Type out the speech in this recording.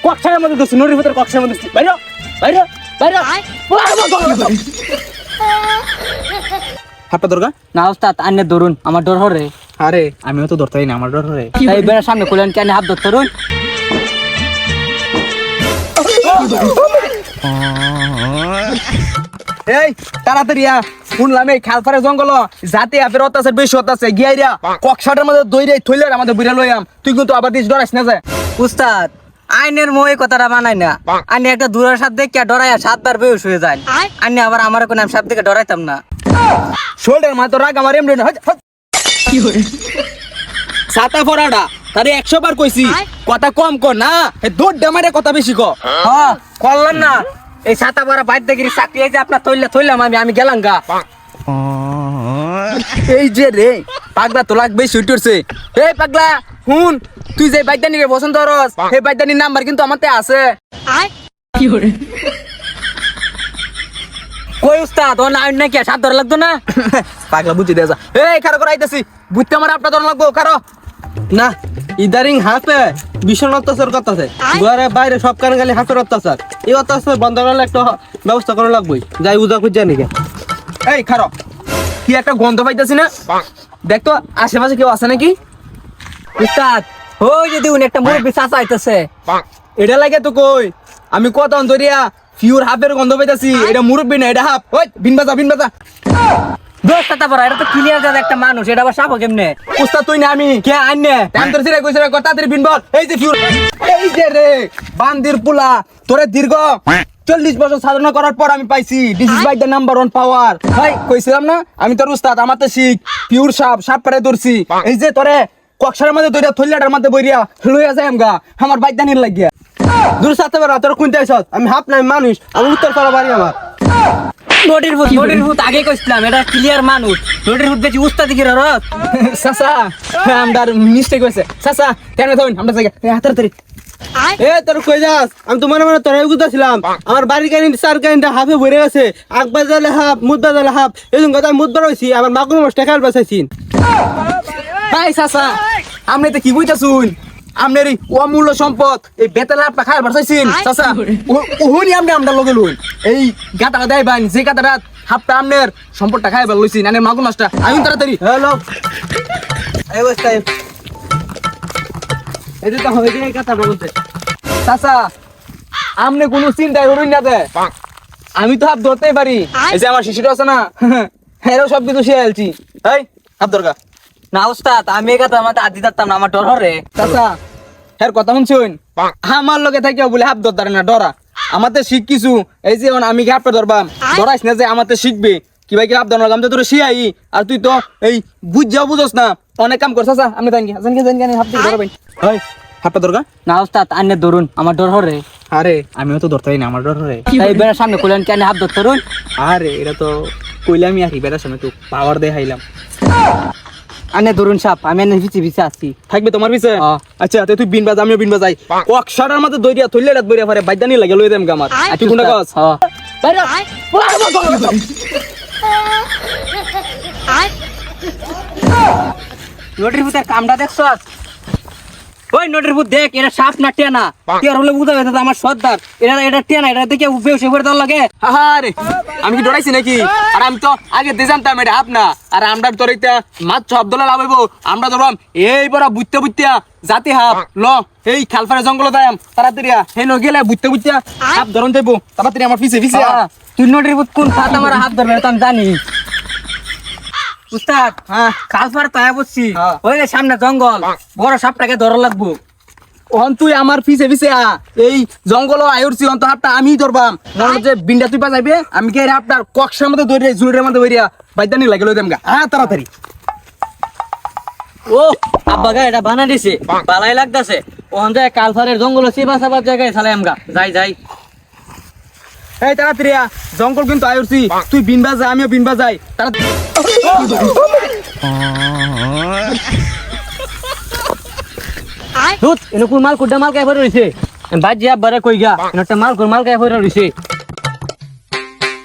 কক্ষের মধ্যে দোষ নদীর ভিতরে কক্ষের মধ্যে বাইরে বাইরে বাইরে হাতটা দরকার না ওস্তাদ আন্নে ধরুন আমার ডর হরে। আরে আমিও তো ধরতেই না, আমার ডর হরে। তাই বেড়ার সামনে খুলেন কেন হাত ধরুন। এই তাড়াতাড়ি শুনলাম এই খালপাড়ে জঙ্গল জাতি আপের অত্যাচার বেশি হতাছে গিয়াইরা কক্সাটের মধ্যে দইরে থইলে আমাদের বুড়া লইয়াম, তুই কিন্তু আবার দিস ডরাইস না যায়। উস্তাদ আইনের মই কথাটা মানাই না, আইনে একটা দূরের সাথে দেখে ডরাইয়া 7 বার বেউস হয়ে যায়। আইনে আবার আমার কোন আমি সাপ দেখে ডরাইতাম না। শোল্ডার মাত্র রাগ আমার এমনি না ছাতা পড়াটা তারে 100 বার কইছি কথা কম কর না, দৌড় ডামারে কথা বেশি কর। হ্যাঁ করলেন না এই ছাতা পরা বাইর দেখি চাকরি এই যে আপনার থইলাম আমি গেলাম গা। এই যে রে পাগলা তো লাগবে সুইটরছে। এই পাগলা হুন, তুই যে বাইদানিরে পছন্দ করস সেই বাইদানির নাম্বার কিন্তু আমারতে আছে। কই উস্তাদ ও নাইন নাকি সাত ধরে লাগতো না? পাগলা বুঝি দেয়া যা। এই খারো করে আইতাছি, বুঝতে আমার আপনার ধরন লাগবো খারো না। ইদারিং হাতে ভীষণ অত্যাচার করতেছে, ঘরে বাইরে সব কারণে খালি হাতের অত্যাচার। এই অত্যাচার বন্ধ করলে একটা ব্যবস্থা করা লাগবে, যাই উজা খুঁজে নিকে। এই খারো, কি একটা গন্ধ পাইতেছি না, দেখতো আশেপাশে কেউ আছে নাকি? উস্তাদ ওই যদি উনি একটা মুরব্বি চাচা আইতাছে। এটা লাগে তো কই আমি কত অন্তরিয়া ফিউর হাফের গন্ধ পাইতাছি, এটা মুরব্বি না, এটা হাফ। ওই বিন বাজা বিন বাজা। দোষ ছাতা পরা এটা তো ক্লিয়ার যাবে একটা মানুষ, এটা আবার সাপো কেমনে? উস্তাদ তুই না আমি কে আইনে টাইম তোর সিরে কইছে কত তাড়াতাড়ি বিন বল। এই যে ফিউর, এই যে রে বান্দির পুলা তোরে দীর্ঘ 40 বছর সাধনা করার পর আমি পাইছি this is by the number 1 power. ভাই কইছিলাম না আমি তোর উস্তাদ, আমার তো শিখ পিওর সাপ পারে ধরছি। এই যে তোরে কক্সারের মধ্যে দইরা থইলাটার মধ্যে বইরিয়া লইয়া যায় আমগা আমার বাইদানির লাগিয়া। দূর সাথে বড় তোর কোনটা আইছস? আমি হাফ নাই মানুষ, আমি উত্তর পাড়া বাড়ি আমার। নোটির ভূত আগে কইছিলাম এটা ক্লিয়ার মানুষ, নোটির ভূত বেশি উস্তাদ দিকে রস। চাচা আমদার মিস্টেক হইছে চাচা, কেন ধরুন আমরা জায়গা হাতাড়ি। এ তোর কই যাস? আমি তো মনে মনে তোর গুতাছিলাম, আমার বাড়ির কাহিনী 4 কাহিনীটা হাফে ভরে গেছে, আকবার জালে হাফ মুদ্দা জালে হাফ, এরকম কথা আমি মুদ্দা রইছি আমার মাগুর মাছ টাকা বাঁচাইছি। ভাই চাচা আপনি তো কি কইতাছুন? আপনার এই অমূল্য সম্পদ এই বেতালা আপনা খায় বাঁচাইছেন চাচা, ওহনি আপনি আমরা লগে লইন এই গাতাটা দেয় বাইন, যে গাতাটা হাফটা আপনার সম্পদটা খায় বার লইছেন আনে মাগুর মাছটা। আমি তাড়াতাড়ি হ্যালো এই অবস্থায় এই যে তো হবে যে গাতাটা বলতে চাচা আপনি কোনো চিন্তা করুন না দে, আমি তো হাফ ধরতেই পারি। এই যে আমার শিশুটা আছে না এরাও সব কিছু শিয়ালছি। এই হাফ দরকার না উস্তাদ আমি এই কথা আমাতে আদি দিতাম না, আমার ডর হরে। চাচা এর কথা শুনছুন, আমার লগে থাকিও বলে হাফ ধরতারে না ডরা, আমাতে শিখ কিছু। এই যে আমি কি হাফটা ধরবাম, ধরাইস না যে আমাতে শিখবে কি ভাই কি হাফ ধরলাম তো তোর শিয়াই, আর তুই তো এই বুঝাও বুঝোস না, অনেক কাম করছ চাচা। আমি জানি হাফ দিয়ে ধরবেন। এই হাফটা দরকার না উস্তাদ আন্নে ধরুন আমার ডর হরে। আরে আমিও তো ধরতেই না, আমার ডর হরে। এই বেড়ার সামনে খুলেন কেন হাত ধরুন। আরে এটা তো কইলামই আর কি, বেটার সামনে তো পাওয়ার দেখাইলাম। আন্নে ধরুন সাপ, আমি আন্নে পিছে আসছি। থাকবে তোমার পিছে? আচ্ছা তুই বিন বাজ আমিও বিন বাজাই, কক্সাটার মধ্যে দইরিয়া থইলে রাত বইরা পারে বাইদানি লাগে লই দেম গামার। তুই কোনটা কস? নোটির ভূতের কামটা দেখছস? ওই নোটির ভূত দেখ, এটা সাপ না টেনা, টের হলে বুঝা যাবে আমার সর্দার, এটা টেনা, এটা দেখে বেউসে পড়ে দেওয়ার লাগে। আরে আমি কি ডরাইছি নাকি? আর আমি তো আগে দিয়ে জানতাম এটা হাফ না, আর আমরা তোর এটা মাছ সব দলে লাভ হইব। আমরা ধরবাম এই বড় বুঝতে বুঝতে জাতি হাফ ল এই খালফারে জঙ্গল দাম তাড়াতাড়ি হেন গেলে বুঝতে বুঝতে হাফ ধরন দেব তাড়াতাড়ি আমার পিছে পিছে। তুই নোটির ভূত কোন সাত আমার হাত ধরবে এটা আমি জানি। উস্তাদ কালফার তাই বসছি, ওই যে সামনে জঙ্গল, বড় সাপটাকে ধরা লাগবো। ওহন তুই আমার পিছে পিছে এই জঙ্গল আয়ুরছি অন্ত হাফটা আমি ধরবাম, নরম যে বিন্ডা তুই পা যাইবে আমি কে হাফটা কক্সের মধ্যে ধরে জুরের মধ্যে ধরিয়া বাইদানি লাগে লই দেম গা। তাড়াতাড়ি। ও আব্বা গা এটা বানা দিছে, বালাই লাগতাছে। ওখান যায় কালফারের জঙ্গল চিবা চাবার জায়গায় চালাই আমগা, যাই। এই তাড়াতাড়ি জঙ্গল কিন্তু আয়ুরছি, তুই বিন বাজা আমিও বিন বাজাই তাড়াতাড়ি। দুধ এনে কোন মাল কুড্ডা মাল কায় পড়ে রইছে, বাদ যা বারে কই গা, একটা মাল কোন মাল কায় পড়ে রইছে।